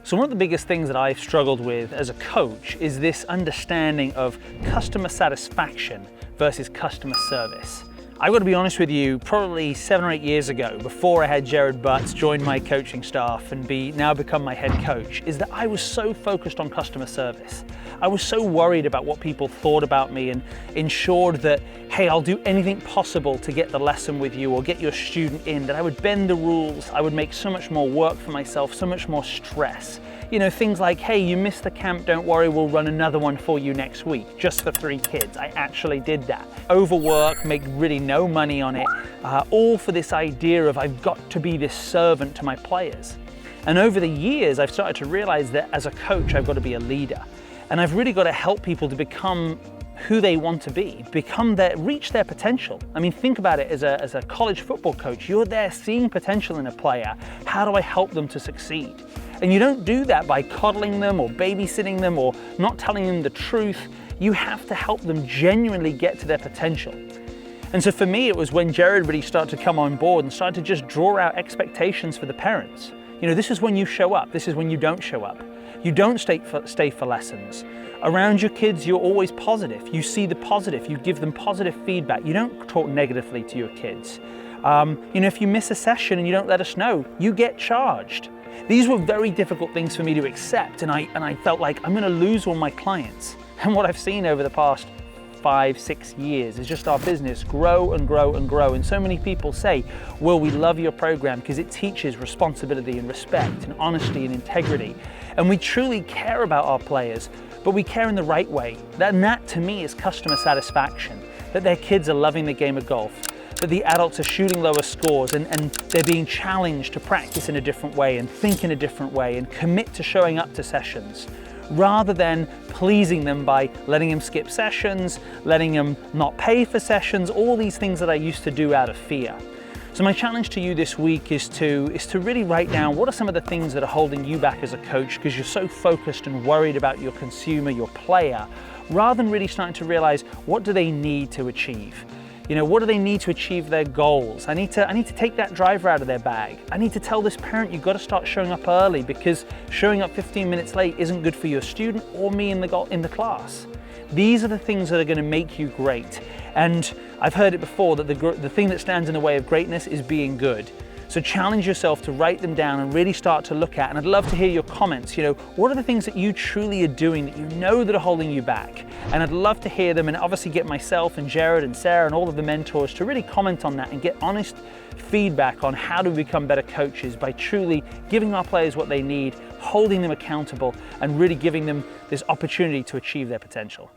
So one of the biggest things that I've struggled with as a coach is this understanding of customer satisfaction versus customer service. I've got to be honest with you, probably 7 or 8 years ago, before I had Jared Butts join my coaching staff and now become my head coach, is that I was so focused on customer service. I was so worried about what people thought about me and ensured that, hey, I'll do anything possible to get the lesson with you or get your student in, that I would bend the rules, I would make so much more work for myself, so much more stress. You know, things like, hey, you missed the camp, don't worry, we'll run another one for you next week, just for 3 kids. I actually did that. Overwork, make really no money on it, all for this idea of I've got to be this servant to my players. And over the years, I've started to realize that as a coach, I've got to be a leader. And I've really got to help people to become who they want to be, reach their potential. I mean, think about it as a college football coach, you're there seeing potential in a player. How do I help them to succeed? And you don't do that by coddling them or babysitting them or not telling them the truth. You have to help them genuinely get to their potential. And so for me, it was when Jared really started to come on board and started to just draw out expectations for the parents. You know, this is when you show up, this is when you don't show up. You don't stay for lessons. Around your kids, you're always positive. You see the positive, you give them positive feedback. You don't talk negatively to your kids. You know, if you miss a session and you don't let us know, you get charged. These were very difficult things for me to accept, and I felt like I'm gonna lose all my clients. And what I've seen over the past 5, 6 years is just our business grow and grow and grow. And so many people say, well, we love your program because it teaches responsibility and respect and honesty and integrity. And we truly care about our players, but we care in the right way. And that to me is customer satisfaction, that their kids are loving the game of golf, that the adults are shooting lower scores and they're being challenged to practice in a different way and think in a different way and commit to showing up to sessions, rather than pleasing them by letting them skip sessions, letting them not pay for sessions, all these things that I used to do out of fear. So my challenge to you this week is to really write down what are some of the things that are holding you back as a coach because you're so focused and worried about your consumer, your player, rather than really starting to realize what do they need to achieve. You know, what do they need to achieve their goals? I need to take that driver out of their bag. I need to tell this parent, you've got to start showing up early because showing up 15 minutes late isn't good for your student or me in the class. These are the things that are going to make you great. And I've heard it before that the thing that stands in the way of greatness is being good. So challenge yourself to write them down and really start to look at, and I'd love to hear your comments. You know, what are the things that you truly are doing that you know that are holding you back? And I'd love to hear them and obviously get myself and Jared and Sarah and all of the mentors to really comment on that and get honest feedback on how to become better coaches by truly giving our players what they need, holding them accountable, and really giving them this opportunity to achieve their potential.